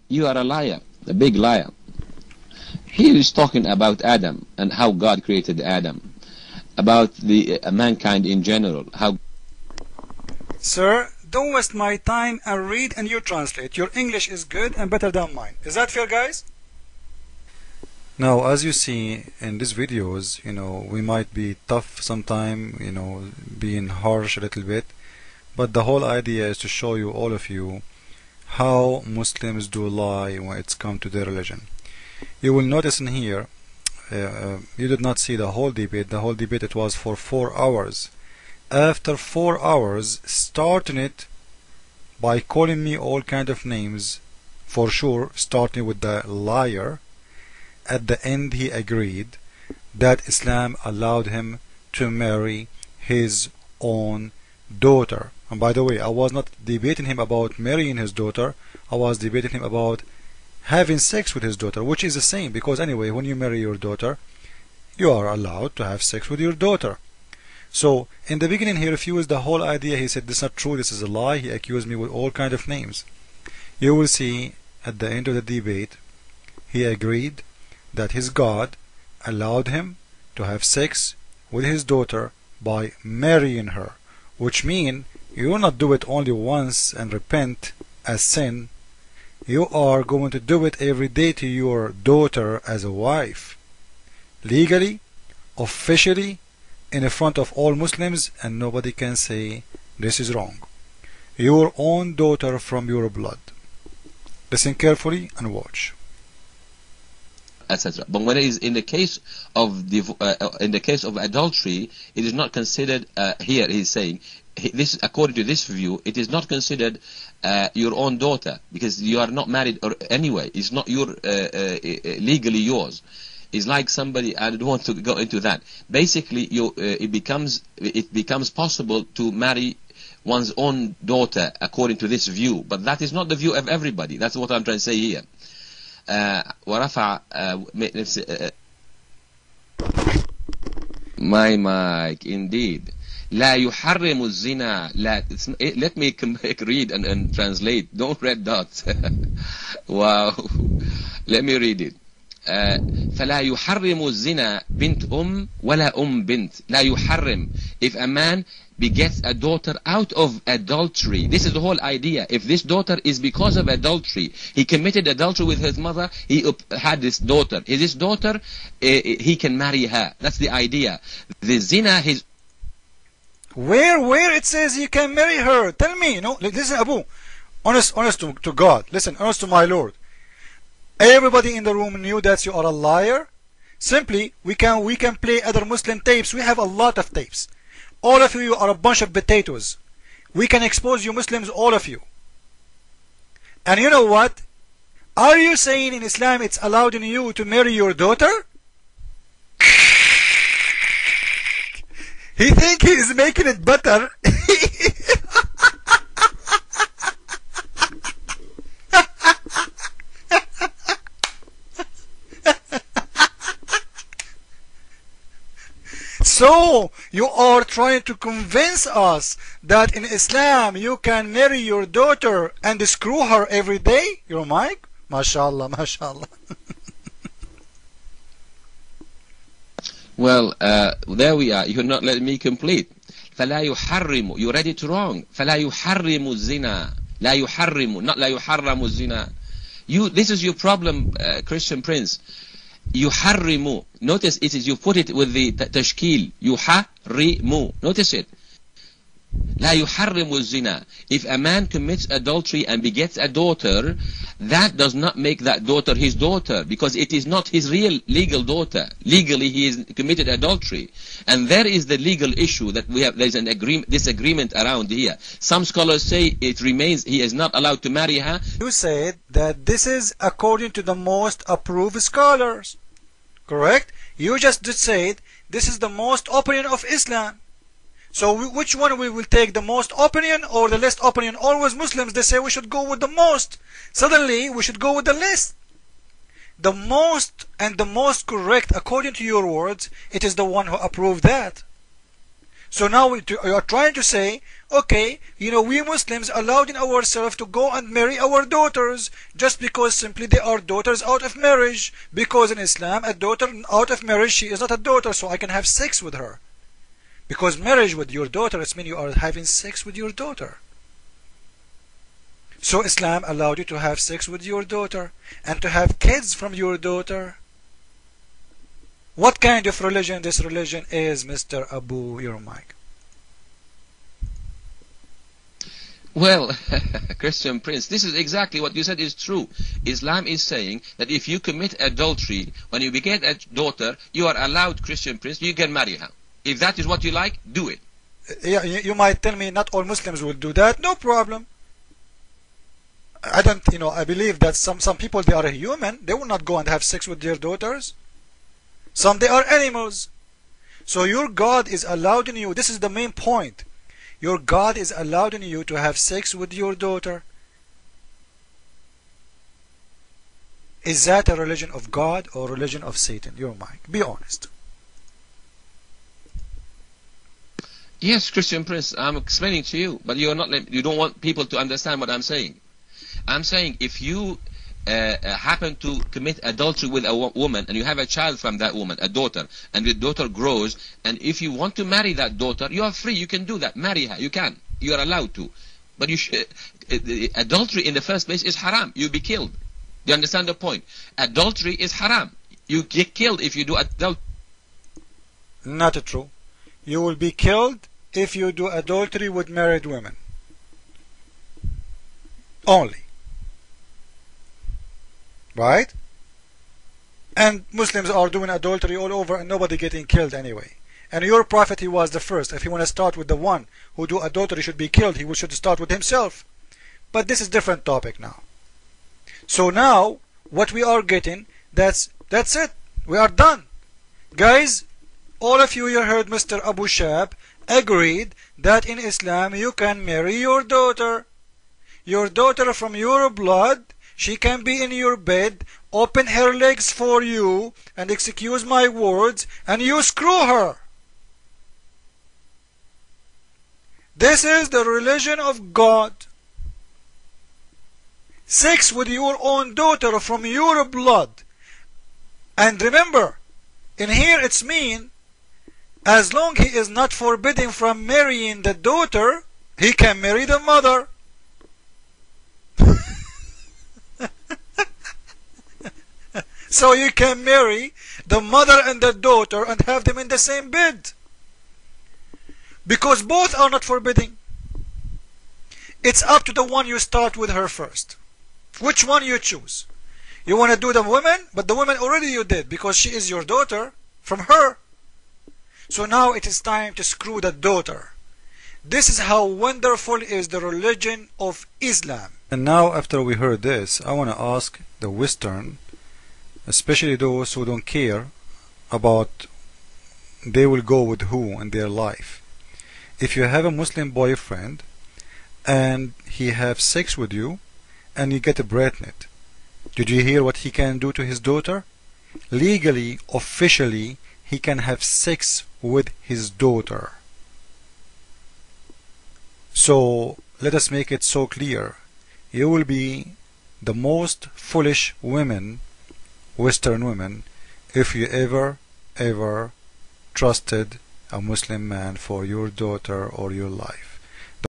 You are a liar, a big liar. He is talking about Adam and how God created Adam, about the mankind in general. How. Sir, don't waste my time and read and you translate. Your English is good and better than mine. Is that fair, guys? Now, as you see in these videos, we might be tough sometime, being harsh a little bit, but the whole idea is to show you, all of you, how Muslims do lie when it's come to their religion. You will notice in here, you did not see the whole debate. The whole debate, it was for 4 hours. After 4 hours, starting it by calling me all kind of names, for sure, starting with the liar, at the end he agreed that Islam allowed him to marry his own daughter. And by the way, I was not debating him about marrying his daughter, I was debating him about having sex with his daughter, which is the same, because anyway, when you marry your daughter, you are allowed to have sex with your daughter. So in the beginning he refused the whole idea. He said, this is not true, this is a lie. He accused me with all kind of names. You will see at the end of the debate he agreed that his God allowed him to have sex with his daughter by marrying her, which means you will not do it only once and repent as sin. You are going to do it every day to your daughter as a wife, legally, officially, in front of all Muslims, and nobody can say this is wrong. Your own daughter from your blood. Listen carefully and watch. Etc. But when it is in the case of adultery, it is not considered. Here he's saying this, according to this view, it is not considered your own daughter, because you are not married or anyway. It's not your legally yours. It's like somebody. I don't want to go into that. Basically, it becomes possible to marry one's own daughter according to this view, but that is not the view of everybody. That's what I'm trying to say here. ورفع my mic indeed. لا يحرم الزنا. Let me read and translate. Don't read dots. Wow. Let me read it. فلا يحرم الزنا بنت ولا بنت. لا يحرم. If a man begets a daughter out of adultery, this is the whole idea. If this daughter is because of adultery, he committed adultery with his mother, he had this daughter. His daughter, he can marry her. That's the idea. The zina, his... Where it says you can marry her? Tell me. No, listen, Abu. Honest to God. Listen, honest to my Lord. Everybody in the room knew that you are a liar. Simply, we can play other Muslim tapes. We have a lot of tapes. All of you are a bunch of potatoes. We can expose you Muslims, all of you. And you know what? Are you saying in Islam it's allowed in you to marry your daughter? He think he is making it better. So, you are trying to convince us that in Islam you can marry your daughter and screw her every day? Your mic? MashaAllah, MashaAllah. Well, there we are. You're not letting me complete. فَلَا يُحَرِّمُ. You read it wrong. فَلَا يُحَرِّمُ الزِّنَا. لَا يُحَرِّمُ. Not لَا يُحَرَّمُ الزِّنَا. This is your problem, Christian Prince. يحرم. Notice it is, you put it with the tashkil. يحرم. Notice it. لا يحرم الزنا. If a man commits adultery and begets a daughter, that does not make that daughter his daughter, because it is not his real legal daughter. Legally he has committed adultery, and there is the legal issue that we have. There's an disagreement around here. Some scholars say it remains, he is not allowed to marry her. You said that this is according to the most approved scholars, correct? You just said this is the most opinion of Islam. So which one we will take, the most opinion or the least opinion? Always Muslims, they say we should go with the most. Suddenly we should go with the least. The most and the most correct, according to your words, it is the one who approved that. So now you are trying to say, okay, you know, we Muslims allowed in ourselves to go and marry our daughters just because simply they are daughters out of marriage. Because in Islam, a daughter out of marriage, she is not a daughter, so I can have sex with her. Because marriage with your daughter, it means you are having sex with your daughter. So Islam allowed you to have sex with your daughter and to have kids from your daughter. What kind of religion this religion is, Mr. Abu, your mic? Well, Christian Prince, this is exactly what you said is true. Islam is saying that if you commit adultery, when you beget a daughter, you are allowed, Christian Prince, you can marry her. If that is what you like, do it. Yeah, you might tell me not all Muslims will do that. No problem. I don't, you know, I believe that some people, they are human. They will not go and have sex with their daughters. Some, they are animals. So your God is allowed in you. This is the main point. Your God is allowed in you to have sex with your daughter. Is that a religion of God or religion of Satan? Your mic. Be honest. Yes, Christian Prince, I'm explaining to you, but you don't want people to understand what I'm saying. I'm saying if you happen to commit adultery with a woman and you have a child from that woman, a daughter, and the daughter grows, and if you want to marry that daughter, you are free, you can do that, marry her, you can, you are allowed to. But you should, adultery in the first place is haram, you'll be killed. Do you understand the point? Adultery is haram, you get killed if you do adultery. Not true. You will be killed if you do adultery with married women. Only. Right? And Muslims are doing adultery all over and nobody getting killed anyway. And your prophet, he was the first. If you want to start with the one who do adultery should be killed, he should start with himself. But this is different topic now. So now, what we are getting, that's it. We are done. Guys, all of you heard Mr. Abu Shab agreed that in Islam you can marry your daughter. Your daughter from your blood. She can be in your bed, open her legs for you, and excuse my words, and you screw her. This is the religion of God. Sex with your own daughter from your blood. And remember, in here it's mean, as long he is not forbidden from marrying the daughter, he can marry the mother. So you can marry the mother and the daughter and have them in the same bed. Because both are not forbidden. It's up to the one you start with her first. Which one you choose. You want to do the woman, but the woman already you did because she is your daughter from her. So now it is time to screw the daughter. This is how wonderful is the religion of Islam. And now after we heard this, I want to ask the Western, especially those who don't care about they will go with who in their life. If you have a Muslim boyfriend and he have sex with you and you get pregnant, did you hear what he can do to his daughter? Legally, officially, he can have sex with his daughter. So let us make it so clear. You will be the most foolish women, Western women, if you ever trusted a Muslim man for your daughter or your life.